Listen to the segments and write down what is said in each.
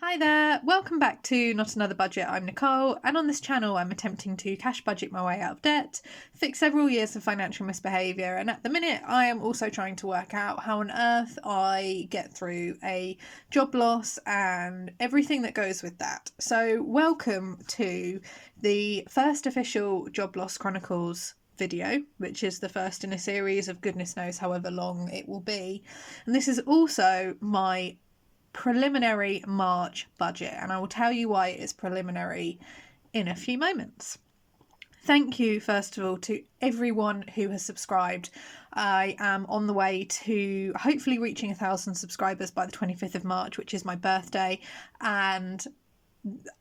Hi there, welcome back to Not Another Budget. I'm Nicole, and on this channel I'm attempting to cash budget my way out of debt, fix several years of financial misbehaviour, and at the minute I am also trying to work out how on earth I get through a job loss and everything that goes with that. So welcome to the first official Job Loss Chronicles video, which is the first in a series of goodness knows however long it will be. And this is also my preliminary March budget, and I will tell you why it is preliminary in a few moments. Thank you, first of all, to everyone who has subscribed. I am on the way to hopefully reaching 1,000 subscribers by the 25th of March, which is my birthday, and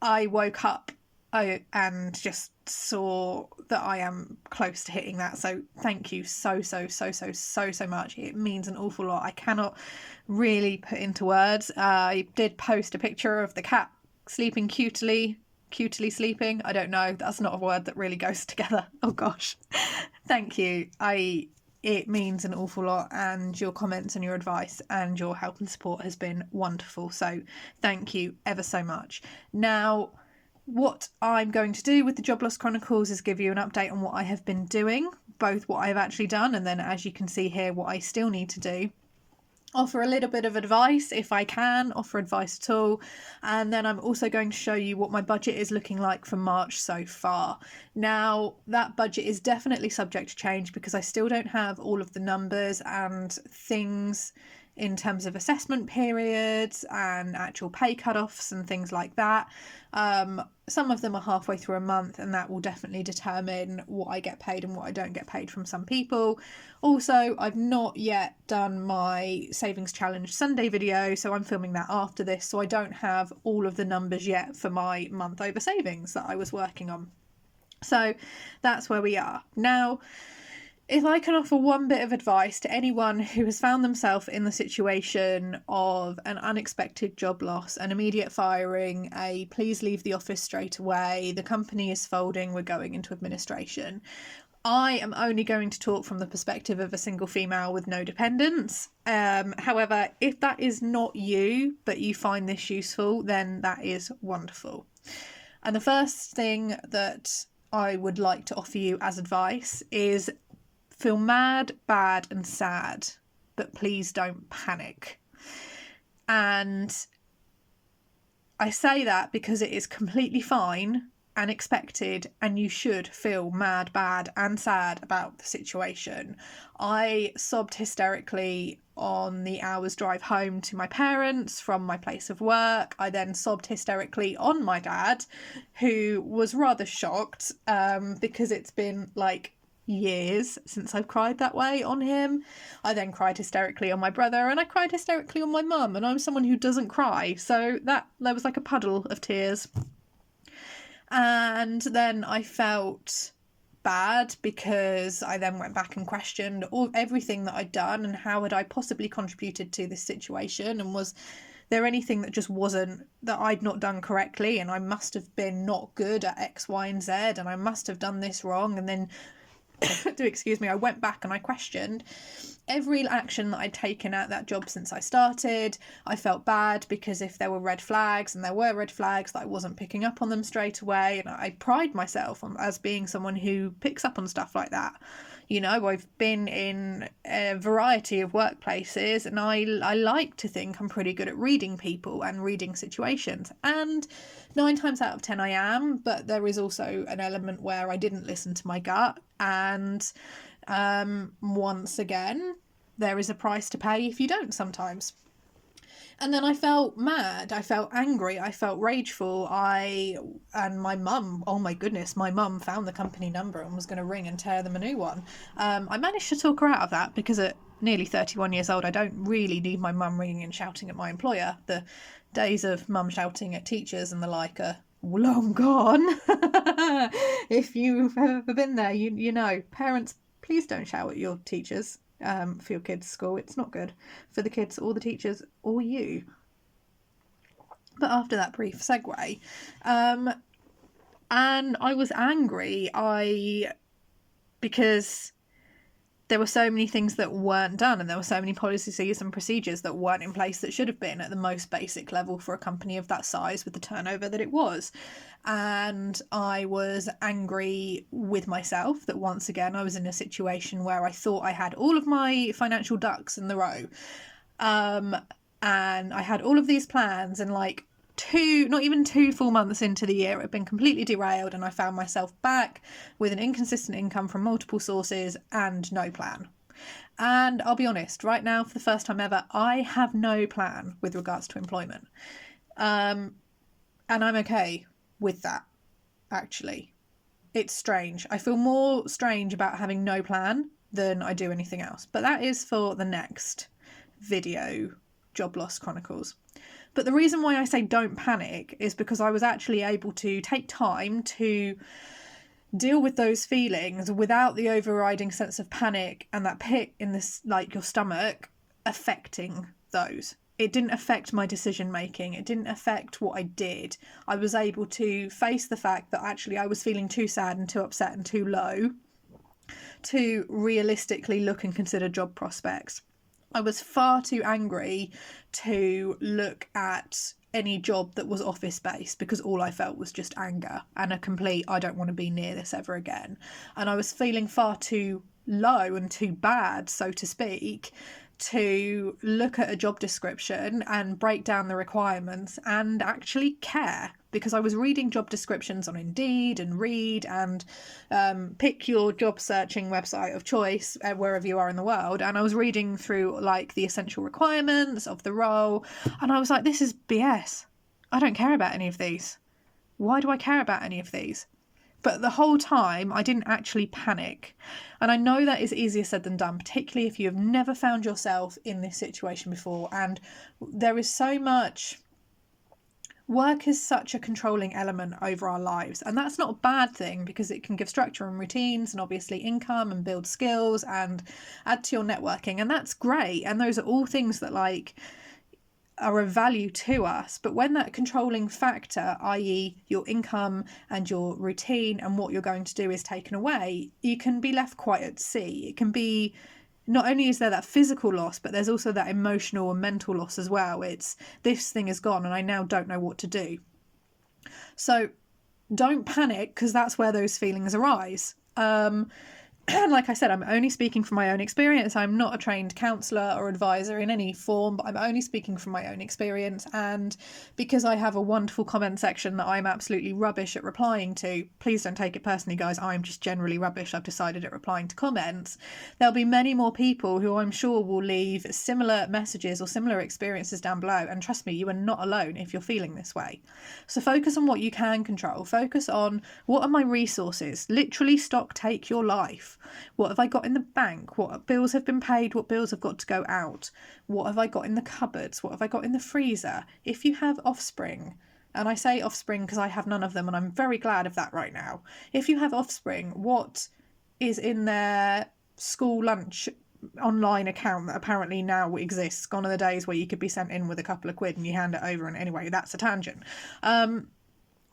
I woke up and just saw that I am close to hitting that. So thank you so much. It means an awful lot. I cannot really put into words. I did post a picture of the cat sleeping cutely sleeping. I don't know. That's not a word that really goes together. Oh gosh. Thank you. It means an awful lot, and your comments and your advice and your help and support has been wonderful. So thank you ever so much. Now, what I'm going to do with the Job Loss Chronicles is give you an update on what I have been doing, both what I've actually done and then, as you can see here, what I still need to do. Offer a little bit of advice if I can, offer advice at all. And then I'm also going to show you what my budget is looking like for March so far. Now, that budget is definitely subject to change because I still don't have all of the numbers and things in terms of assessment periods and actual pay cutoffs and things like that. Some of them are halfway through a month, and that will definitely determine what I get paid and what I don't get paid from some people. Also, I've not yet done my Savings Challenge Sunday video, so I'm filming that after this, so I don't have all of the numbers yet for my month over savings that I was working on. So that's where we are. Now, if I can offer one bit of advice to anyone who has found themselves in the situation of an unexpected job loss, an immediate firing, a please leave the office straight away, the company is folding, we're going into administration, I am only going to talk from the perspective of a single female with no dependents. However, if that is not you, but you find this useful, then that is wonderful. And the first thing that I would like to offer you as advice is feel mad, bad, and sad, but please don't panic. And I say that because it is completely fine and expected, and you should feel mad, bad, and sad about the situation. I sobbed hysterically on the hour's drive home to my parents from my place of work. I then sobbed hysterically on my dad, who was rather shocked because it's been like years since I've cried that way on him. I then cried hysterically on my brother, and I cried hysterically on my mum, and I'm someone who doesn't cry, so there was like a puddle of tears. And then I felt bad because I then went back and questioned everything that I'd done and how had I possibly contributed to this situation, and was there anything that just wasn't, that I'd not done correctly, and I must have been not good at X, Y, and Z, and I must have done this wrong. And then I went back and I questioned every action that I'd taken at that job since I started. I felt bad because if there were red flags, and there were red flags, that I wasn't picking up on them straight away. And I pride myself on as being someone who picks up on stuff like that. You know, I've been in a variety of workplaces, and I like to think I'm pretty good at reading people and reading situations. And 9 times out of 10 I am, but there is also an element where I didn't listen to my gut. And once again, there is a price to pay if you don't sometimes. And then I felt mad, I felt angry, I felt rageful. And my mum, oh my goodness, my mum found the company number and was going to ring and tear them a new one. I managed to talk her out of that because at nearly 31 years old, I don't really need my mum ringing and shouting at my employer. The days of mum shouting at teachers and the like are long gone. If you've ever been there, you know. Parents, please don't shout at your teachers for your kids' school. It's not good for the kids or the teachers or you. But after that brief segue, and I was angry, because there were so many things that weren't done, and there were so many policies and procedures that weren't in place that should have been at the most basic level for a company of that size with the turnover that it was. And I was angry with myself that once again I was in a situation where I thought I had all of my financial ducks in the row. And I had all of these plans, and like not even 2 full months into the year, it had been completely derailed, and I found myself back with an inconsistent income from multiple sources and no plan. And I'll be honest, right now, for the first time ever, I have no plan with regards to employment. And I'm okay with that, actually. It's strange. I feel more strange about having no plan than I do anything else. But that is for the next video, Job Loss Chronicles. But the reason why I say don't panic is because I was actually able to take time to deal with those feelings without the overriding sense of panic and that pit in this, like, your stomach affecting those. It didn't affect my decision making. It didn't affect what I did. I was able to face the fact that actually I was feeling too sad and too upset and too low to realistically look and consider job prospects. I was far too angry to look at any job that was office-based because all I felt was just anger and a complete, I don't want to be near this ever again. And I was feeling far too low and too bad, so to speak, to look at a job description and break down the requirements and actually care, because I was reading job descriptions on Indeed and Read and pick your job searching website of choice wherever you are in the world, and I was reading through like the essential requirements of the role, and I was like, this is BS. I don't care about any of these. Why do I care about any of these? But the whole time, I didn't actually panic. And I know that is easier said than done, particularly if you have never found yourself in this situation before. And there is so much... Work is such a controlling element over our lives. And that's not a bad thing, because it can give structure and routines and obviously income and build skills and add to your networking. And that's great. And those are all things that, like, are of value to us. But when that controlling factor, i.e. your income and your routine and what you're going to do, is taken away, you can be left quite at sea. It can be, not only is there that physical loss, but there's also that emotional and mental loss as well. It's, this thing is gone and I now don't know what to do. So don't panic, because that's where those feelings arise. And like I said, I'm only speaking from my own experience. I'm not a trained counsellor or advisor in any form, but I'm only speaking from my own experience. And because I have a wonderful comment section that I'm absolutely rubbish at replying to, please don't take it personally, guys. I'm just generally rubbish, I've decided, at replying to comments. There'll be many more people who I'm sure will leave similar messages or similar experiences down below. And trust me, you are not alone if you're feeling this way. So focus on what you can control. Focus on, what are my resources? Literally stock take your life. What have I got in the bank? What bills have been paid? What bills have got to go out? What have I got in the cupboards? What have I got in the freezer? If you have offspring, and I say offspring because I have none of them and I'm very glad of that right now. If you have offspring, what is in their school lunch online account that apparently now exists? Gone are the days where you could be sent in with a couple of quid and you hand it over, and anyway, that's a tangent.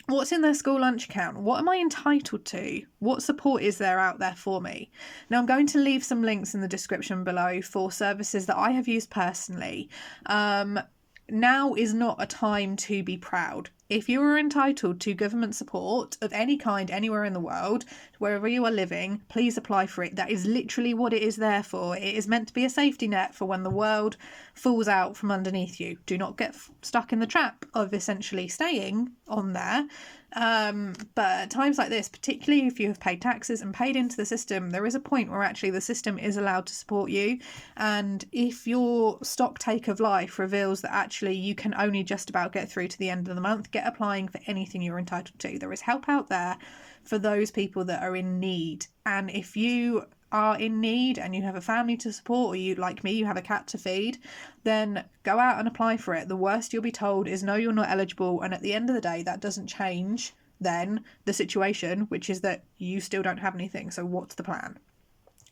What's in their school lunch account? What am I entitled to? What support is there out there for me? Now, I'm going to leave some links in the description below for services that I have used personally. Now is not a time to be proud. If you are entitled to government support of any kind anywhere in the world, wherever you are living, please apply for it. That is literally what it is there for. It is meant to be a safety net for when the world falls out from underneath you. Do not get stuck in the trap of essentially staying on there. But at times like this, particularly if you have paid taxes and paid into the system, there is a point where actually the system is allowed to support you. And if your stock take of life reveals that actually you can only just about get through to the end of the month, get applying for anything you're entitled to. There is help out there for those people that are in need. And if you are in need and you have a family to support, or you, like me, you have a cat to feed, then go out and apply for it. The worst you'll be told is no, you're not eligible. And at the end of the day, that doesn't change then the situation, which is that you still don't have anything. So what's the plan?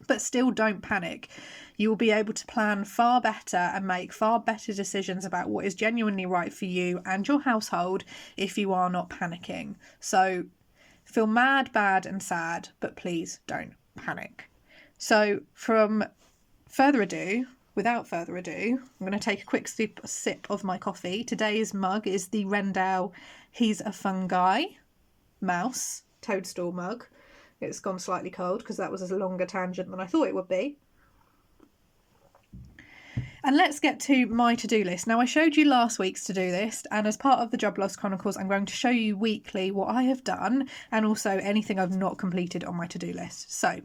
But still, don't panic. You will be able to plan far better and make far better decisions about what is genuinely right for you and your household if you are not panicking. So feel mad, bad and sad, but please don't panic. So without further ado, I'm going to take a quick sip of my coffee. Today's mug is the Rendell He's a Fungi mouse toadstool mug. It's gone slightly cold because that was a longer tangent than I thought it would be. And let's get to my to-do list. Now, I showed you last week's to-do list, and as part of the Job Loss Chronicles, I'm going to show you weekly what I have done and also anything I've not completed on my to-do list. So,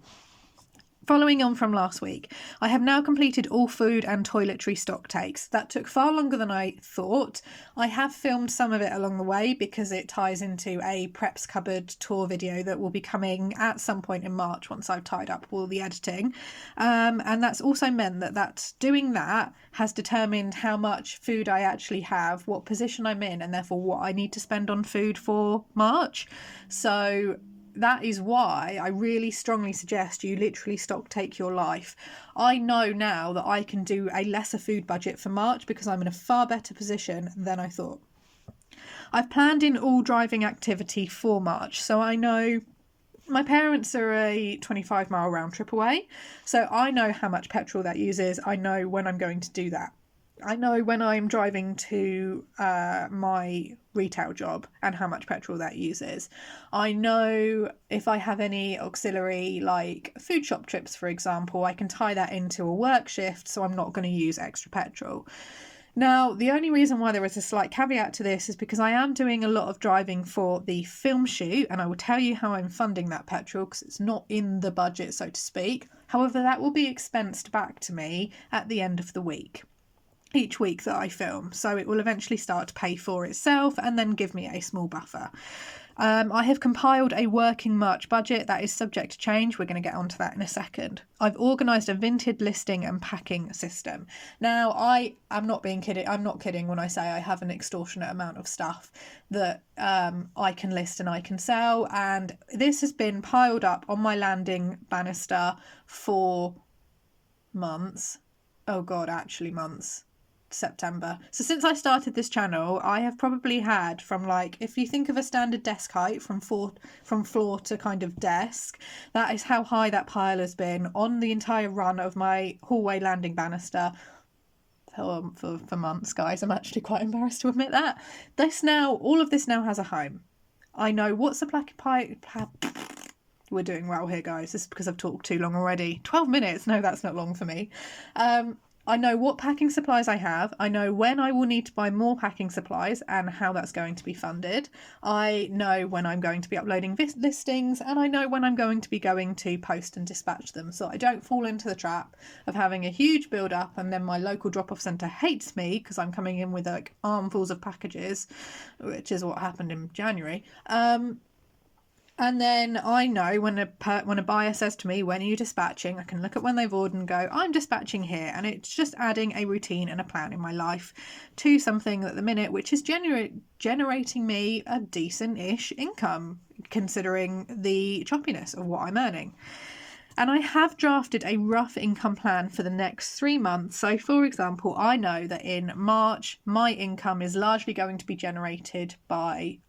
following on from last week, I have now completed all food and toiletry stock takes. That took far longer than I thought. I have filmed some of it along the way because it ties into a Preps Cupboard tour video that will be coming at some point in March once I've tied up all the editing. And that's also meant that doing that has determined how much food I actually have, what position I'm in, and therefore what I need to spend on food for March. So that is why I really strongly suggest you literally stock take your life. I know now that I can do a lesser food budget for March because I'm in a far better position than I thought. I've planned in all driving activity for March, so I know my parents are a 25-mile round trip away, so I know how much petrol that uses. I know when I'm going to do that. I know when I'm driving to my retail job and how much petrol that uses. I know if I have any auxiliary, like food shop trips, for example, I can tie that into a work shift, so I'm not going to use extra petrol. Now, the only reason why there is a slight caveat to this is because I am doing a lot of driving for the film shoot, and I will tell you how I'm funding that petrol because it's not in the budget, so to speak. However, that will be expensed back to me at the end of the week. Each week that I film, so it will eventually start to pay for itself and then give me a small buffer. I have compiled a working March budget that is subject to change. We're going to get onto that in a second. I've organised a Vinted listing and packing system. Now, I am not being kidding. I'm not kidding when I say I have an extortionate amount of stuff that I can list and I can sell, and this has been piled up on my landing banister for months. Oh God, actually months. September. So since I started this channel, I have probably had from, like, if you think of a standard desk height from floor to kind of desk, that is how high that pile has been on the entire run of my hallway landing banister for months, guys. I'm actually quite embarrassed to admit that. All of this now has a home. I know what's a black pie. We're doing well here, guys. This is because I've talked too long already. 12 minutes. No, that's not long for me. I know what packing supplies I have. I know when I will need to buy more packing supplies and how that's going to be funded. I know when I'm going to be uploading listings, and I know when I'm going to be going to post and dispatch them, so I don't fall into the trap of having a huge build up and then my local drop-off centre hates me because I'm coming in with like armfuls of packages, which is what happened in January. And then I know when a buyer says to me, when are you dispatching? I can look at when they've ordered and go, I'm dispatching here. And it's just adding a routine and a plan in my life to something at the minute, which is generating me a decent-ish income, considering the choppiness of what I'm earning. And I have drafted a rough income plan for the next 3 months. So, for example, I know that in March, my income is largely going to be generated by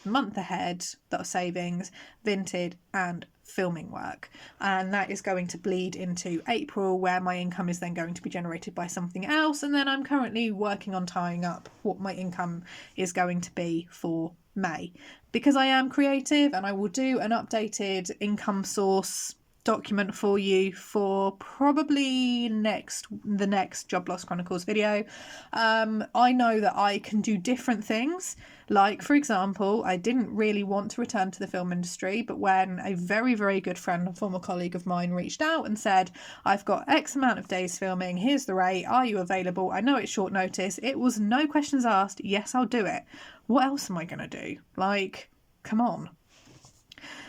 month ahead, that are savings, Vinted and filming work, and that is going to bleed into April, where my income is then going to be generated by something else, and then I'm currently working on tying up what my income is going to be for May, because I am creative, and I will do an updated income source document for you for probably the next Job Loss Chronicles video. I know that I can do different things. Like, for example, I didn't really want to return to the film industry, but when a very, very good friend and former colleague of mine reached out and said, I've got X amount of days filming, here's the rate, are you available? I know it's short notice. It was no questions asked. Yes, I'll do it. What else am I going to do? Like, come on.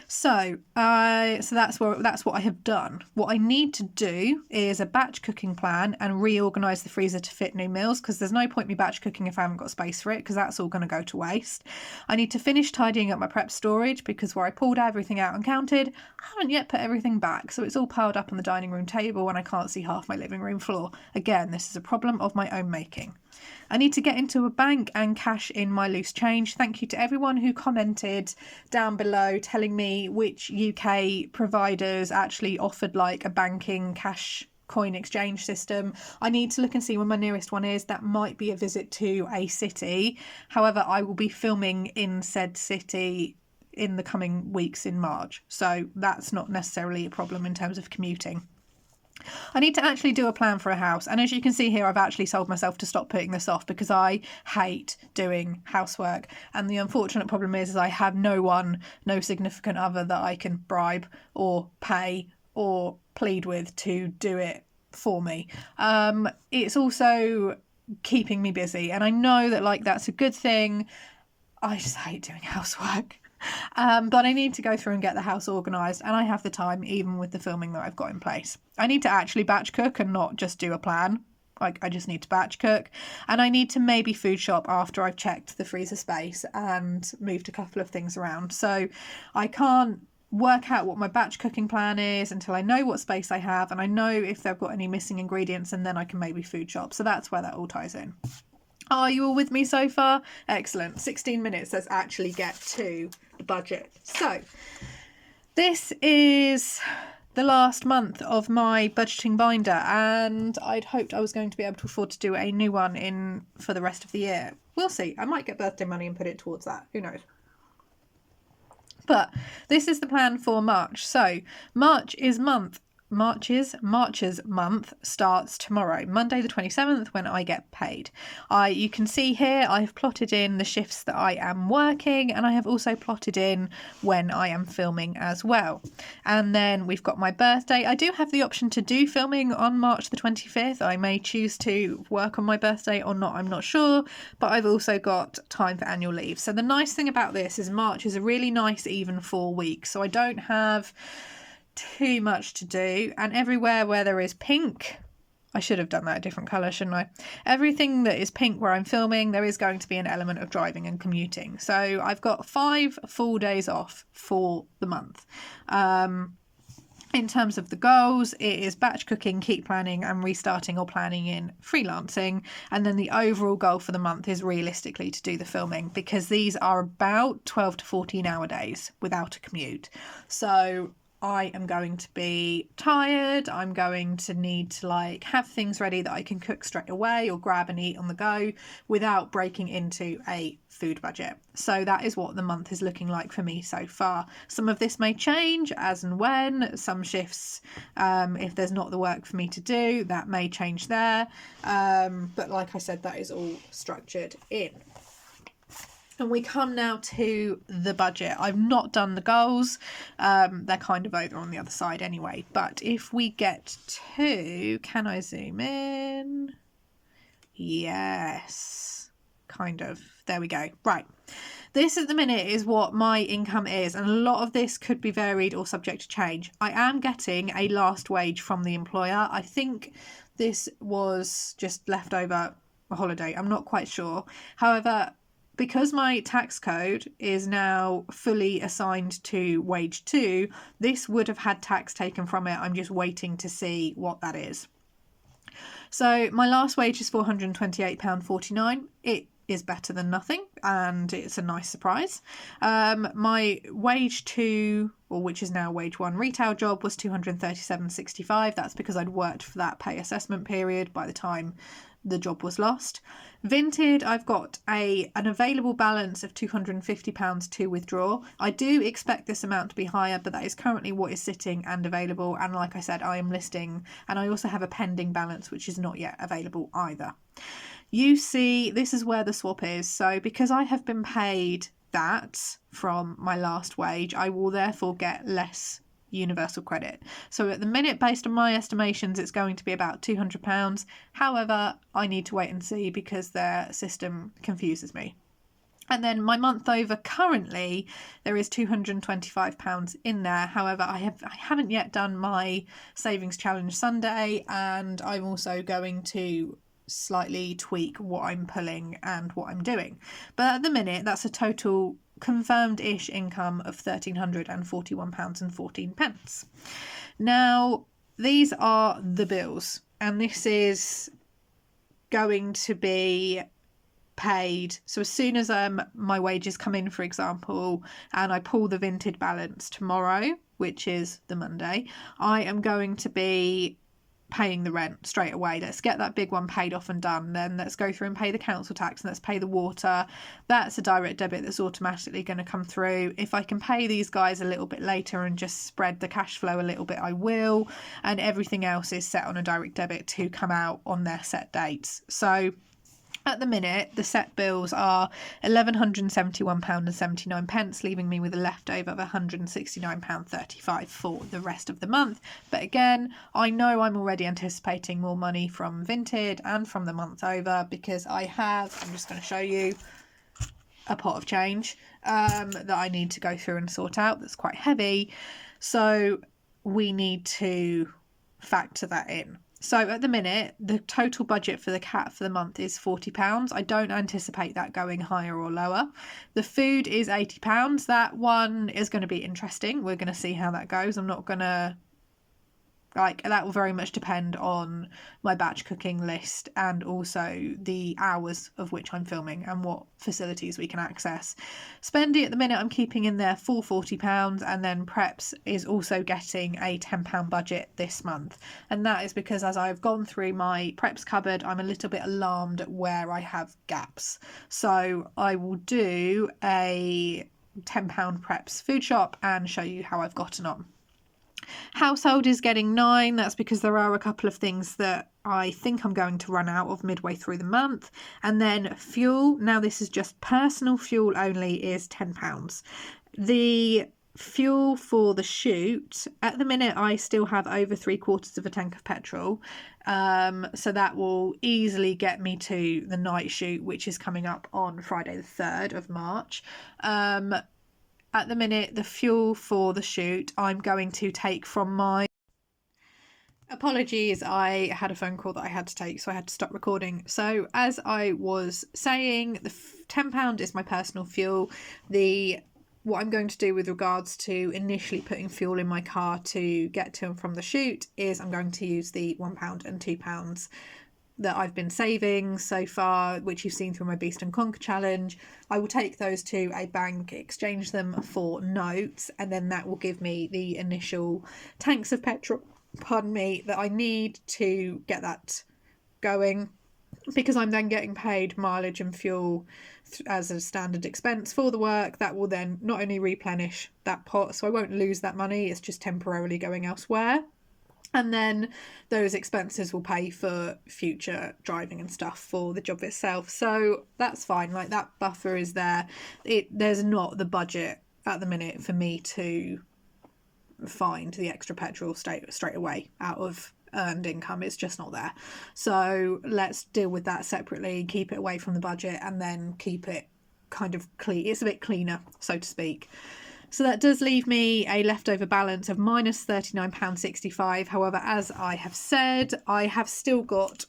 So that's what I have done. What I need to do is a batch cooking plan and reorganise the freezer to fit new meals, because there's no point me batch cooking if I haven't got space for it, because that's all going to go to waste. I need to finish tidying up my prep storage, because where I pulled everything out and counted, I haven't yet put everything back, so it's all piled up on the dining room table and I can't see half my living room floor. Again, this is a problem of my own making. I need to get into a bank and cash in my loose change. Thank you to everyone who commented down below telling me which UK providers actually offered like a banking cash coin exchange system. I need to look and see where my nearest one is. That might be a visit to a city. However, I will be filming in said city in the coming weeks in March, so that's not necessarily a problem in terms of commuting. I need to actually do a plan for a house, and as you can see here, I've actually told myself to stop putting this off because I hate doing housework, and the unfortunate problem is I have no significant other that I can bribe or pay or plead with to do it for me. It's also keeping me busy, and I know that like that's a good thing. I just hate doing housework. But I need to go through and get the house organised, and I have the time even with the filming that I've got in place. I need to actually batch cook and not just do a plan. Like, I just need to batch cook, and I need to maybe food shop after I've checked the freezer space and moved a couple of things around. So I can't work out what my batch cooking plan is until I know what space I have and I know if they've got any missing ingredients, and then I can maybe food shop. So that's where that all ties in. Are you all with me so far? Excellent. 16 minutes. Let's actually get to the budget. So this is the last month of my budgeting binder, and I'd hoped I was going to be able to afford to do a new one in for the rest of the year. We'll see. I might get birthday money and put it towards that. Who knows? But this is the plan for March. So March's month starts tomorrow, Monday the 27th, when I get paid. You can see here I've plotted in the shifts that I am working, and I have also plotted in when I am filming as well. And then we've got my birthday. I do have the option to do filming on March the 25th. I may choose to work on my birthday or not, I'm not sure, but I've also got time for annual leave. So the nice thing about this is March is a really nice even 4 weeks, so I don't have too much to do, and everywhere where there is pink, I should have done that a different colour, shouldn't I? Everything that is pink where I'm filming, there is going to be an element of driving and commuting. So I've got 5 full days off for the month. In terms of the goals, it is batch cooking, keep planning and restarting or planning in freelancing. And then the overall goal for the month is realistically to do the filming, because these are about 12 to 14 hour days without a commute. So I am going to be tired. I'm going to need to like have things ready that I can cook straight away or grab and eat on the go without breaking into a food budget. So that is what the month is looking like for me so far. Some of this may change as and when. Some shifts, if there's not the work for me to do, that may change there. But like I said, that is all structured in. And we come now to the budget. I've not done the goals. They're kind of over on the other side anyway. But if we get to, can I zoom in? Yes, kind of. There we go. Right. This at the minute is what my income is, and a lot of this could be varied or subject to change. I am getting a last wage from the employer. I think this was just left over a holiday. I'm not quite sure. However, because my tax code is now fully assigned to wage 2, this would have had tax taken from it. I'm just waiting to see what that is. So my last wage is £428.49. It is better than nothing, and it's a nice surprise. My wage 2, or which is now wage 1 retail job, was £237.65. That's because I'd worked for that pay assessment period by the time the job was lost. Vinted, I've got an available balance of £250 to withdraw. I do expect this amount to be higher, but that is currently what is sitting and available. And like I said, I am listing, and I also have a pending balance, which is not yet available either. You see, this is where the swap is. So because I have been paid that from my last wage, I will therefore get less universal credit. So at the minute, based on my estimations, it's going to be about £200. However, I need to wait and see because their system confuses me. And then my month over currently, there is £225 in there. However, I haven't yet done my savings challenge Sunday, and I'm also going to slightly tweak what I'm pulling and what I'm doing. But at the minute, that's a total confirmed-ish income of £1,341.14. Now, these are the bills, and this is going to be paid. So as soon as my wages come in, for example, and I pull the Vinted balance tomorrow, which is the Monday, I am going to be paying the rent straight away. Let's get that big one paid off and done. Then let's go through and pay the council tax, and let's pay the water. That's a direct debit that's automatically going to come through. If I can pay these guys a little bit later and just spread the cash flow a little bit, I will. And everything else is set on a direct debit to come out on their set dates. So at the minute, the set bills are £1,171.79, leaving me with a leftover of £169.35 for the rest of the month. But again, I know I'm already anticipating more money from Vinted and from the month over, because I'm just going to show you a pot of change that I need to go through and sort out that's quite heavy. So we need to factor that in. So at the minute, the total budget for the cat for the month is £40. I don't anticipate that going higher or lower. The food is £80. That one is going to be interesting. We're going to see how that goes. I'm not going to... that will very much depend on my batch cooking list and also the hours of which I'm filming and what facilities we can access. Spendy at the minute I'm keeping in there for £40, and then Preps is also getting a £10 budget this month. And that is because as I've gone through my Preps cupboard, I'm a little bit alarmed at where I have gaps. So I will do a £10 Preps food shop and show you how I've gotten on. Household is getting 9. That's because there are a couple of things that I think I'm going to run out of midway through the month. And then fuel, now this is just personal fuel only, is £10. The fuel for the shoot, at the minute I still have over 3/4 of a tank of petrol, so that will easily get me to the night shoot, which is coming up on Friday the 3rd of March. At the minute, the fuel for the shoot I'm going to take from my... Apologies, I had a phone call that I had to take, so I had to stop recording. So as I was saying, the £10 is my personal fuel. What I'm going to do with regards to initially putting fuel in my car to get to and from the shoot is I'm going to use the £1 and £2 that I've been saving so far, which you've seen through my Beast and Conquer challenge. I will take those to a bank, exchange them for notes, and then that will give me the initial tanks of petrol, that I need to get that going, because I'm then getting paid mileage and fuel as a standard expense for the work. That will then not only replenish that pot, so I won't lose that money, it's just temporarily going elsewhere. And then those expenses will pay for future driving and stuff for the job itself. So that's fine. That buffer is there. There's not the budget at the minute for me to find the extra petrol straight away out of earned income. It's just not there. So let's deal with that separately, keep it away from the budget, and then keep it kind of clean. It's a bit cleaner, so to speak. So that does leave me a leftover balance of minus £39.65. However, as I have said, I have still got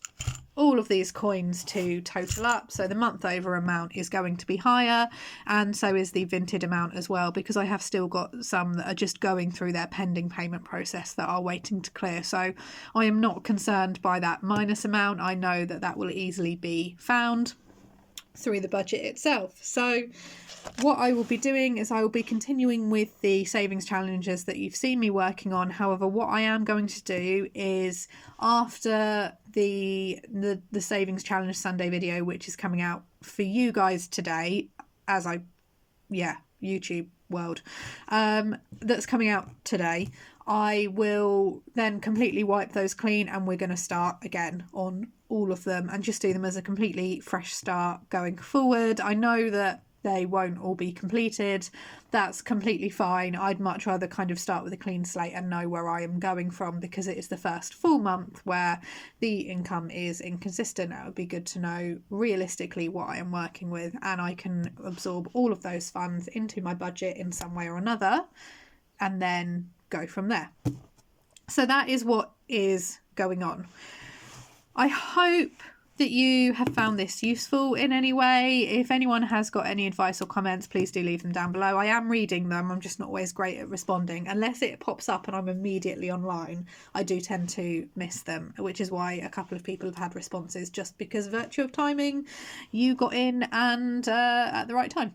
all of these coins to total up. So the month over amount is going to be higher, and so is the Vinted amount as well, because I have still got some that are just going through their pending payment process that are waiting to clear. So I am not concerned by that minus amount. I know that that will easily be found through the budget itself. So what I will be doing is I will be continuing with the savings challenges that you've seen me working on. However, what I am going to do is, after the savings challenge Sunday video, which is coming out for you guys today, YouTube world, that's coming out today, I will then completely wipe those clean, and we're going to start again on all of them and just do them as a completely fresh start going forward. I know that they won't all be completed. That's completely fine. I'd much rather kind of start with a clean slate and know where I am going from, because it is the first full month where the income is inconsistent. It would be good to know realistically what I am working with, and I can absorb all of those funds into my budget in some way or another and then go from there. So that is what is going on. I hope that you have found this useful in any way. If anyone has got any advice or comments, please do leave them down below. I am reading them. I'm just not always great at responding. Unless it pops up and I'm immediately online, I do tend to miss them, which is why a couple of people have had responses, just because virtue of timing, you got in and at the right time.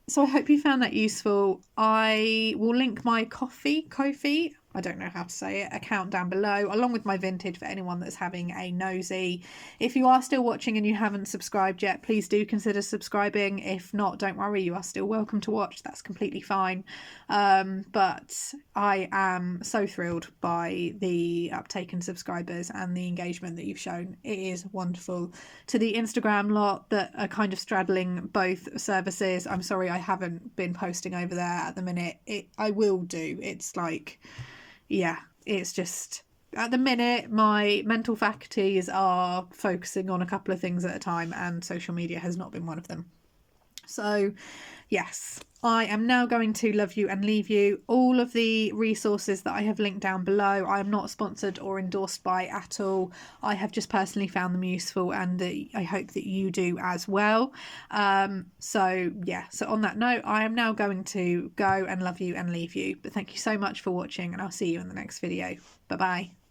So I hope you found that useful. I will link my Ko-fi, I don't know how to say it, account down below, along with my Vinted for anyone that's having a nosy. If you are still watching and you haven't subscribed yet, please do consider subscribing. If not, don't worry, you are still welcome to watch. That's completely fine. But I am so thrilled by the uptake in subscribers and the engagement that you've shown. It is wonderful. To the Instagram lot that are kind of straddling both services, I'm sorry I haven't been posting over there at the minute. I will do. It's like, yeah, it's just at the minute my mental faculties are focusing on a couple of things at a time, and social media has not been one of them. So yes, I am now going to love you and leave you. All of the resources that I have linked down below, I am not sponsored or endorsed by at all. I have just personally found them useful, and I hope that you do as well. So yeah, so on that note, I am now going to go and love you and leave you. But thank you so much for watching, and I'll see you in the next video. Bye bye.